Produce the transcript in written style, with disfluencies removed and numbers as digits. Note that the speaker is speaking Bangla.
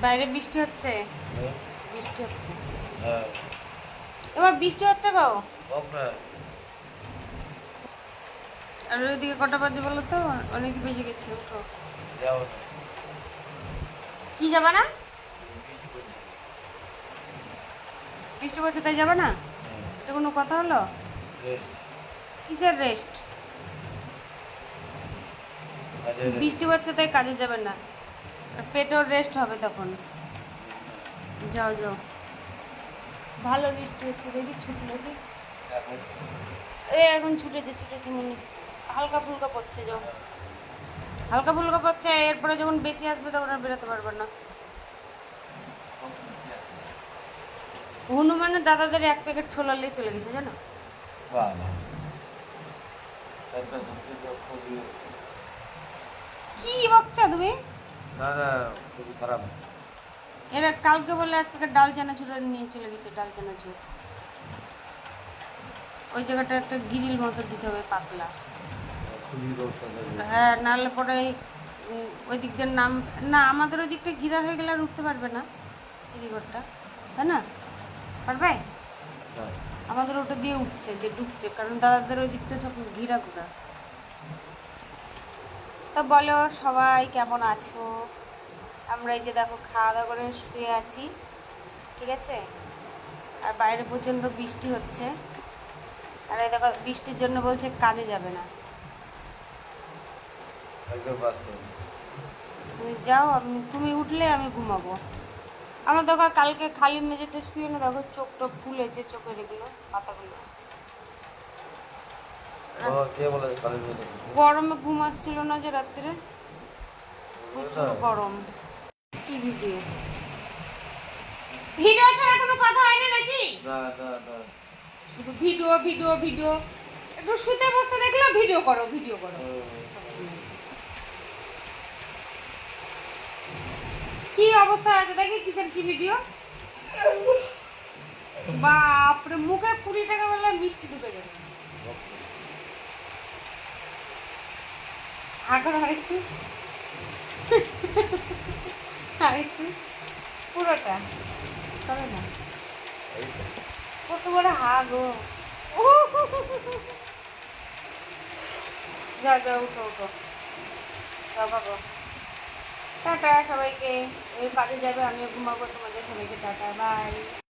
বাইরে বৃষ্টি হচ্ছে, হ্যাঁ, বৃষ্টি হচ্ছে, হ্যাঁ, এবার বৃষ্টি হচ্ছে গো। হোক না। আর ওইদিকে কটা বাজে বলো তো? অনেক বেজে গেছে, উঠো। যাও না। কি যাবা না? বৃষ্টি পড়ছে। বৃষ্টি পড়ছে তাই যাবে না? হুম, এটা কোনো কথা হলো? রেস্ট। কিসের রেস্ট? কাজে রেস্ট। বৃষ্টি পড়ছে তাই কাজে যাবে না? আর পেটেও রেস্ট হবে তখন। যাও যাও। ভালো বৃষ্টি হচ্ছে, দেখি ছুটলো কি? এখন এখন ছুটেছে ছুটেছে মনে, হালকা ফুলকা পড়ছে, যাও। হালকা ফুলকা পড়ছে, এরপরে যখন বেশি আসবে তখন আর বেরোতে পারবে না। হনুমানের দাদাদের এক প্যাকেট ছোলা নিয়ে চলে গেছে জানো? বাবা, একটা সত্যি তো খুবই, কি বকছো তুমি? না না, খুবই খারাপ। এরা কালকে বলে এক প্যাকেট ডাল চানাচুর নিয়ে চলে গেছে, ডাল চানাচুর। ওই জায়গাটা একটা গিরিল মতো দিতে হবে, পাতলা। খুবই রোগ তাদের। হ্যাঁ, নাহলে পরে ওই দিক দিয়ে নাম, না আমাদের ওই দিকটা ঘিরা হয়ে গেলে আর উঠতে পারবে না সিঁড়িঘরটা, তাই না? পারবে? না, আমাদের ওটা দিয়ে উঠছে, দিয়ে ঢুকছে, কারণ দাদাদের ওই দিকটা সব ঘিরা ঘুরা। তো বলো সবাই কেমন আছো? আমরা এই যে দেখো খাওয়া দাওয়া করে শুয়ে আছি, ঠিক আছে? আর বাইরে প্রচণ্ড বৃষ্টি হচ্ছে, আর এই দেখো বৃষ্টির জন্য বলছে কাজে যাবে না। একদম বাস্তব। তুমি যাও, তুমি উঠলে আমি ঘুমাবো। আমার দেখো কালকে খালি মেঝেতে শুয়ে না, দেখো চোখটা ফুলেছে, চোখের এগুলো পাতাগুলো। বাবা, কে বলে খালি মেয়েদের সাথে? গরমে ঘুম আসছিল না যে রাত্রে, প্রচুর গরম। কি ভিডিও? ভিডিও ছাড়া কোনো কথা হয় না নাকি? না না না, শুধু ভিডিও ভিডিও ভিডিও। একটু শুতে বসতে দেখলেও ভিডিও করো, ভিডিও করো সবসময়। কি অবস্থা আছে দেখি, কিসের কি ভিডিও? বাপরে, মুখে 20 টাকা বললে মিষ্টি ঢুকে যাবে। এখন আরেকটু, আরেকটু, পুরোটা করো না। কত বড় হা গো। যাও যাও, উঠো উঠো, যাও ভাগো। টাটা সবাইকে। এই কাজে যাবে, আমিও ঘুমাবো, তোমাদের সবাইকে টাটা, বাই।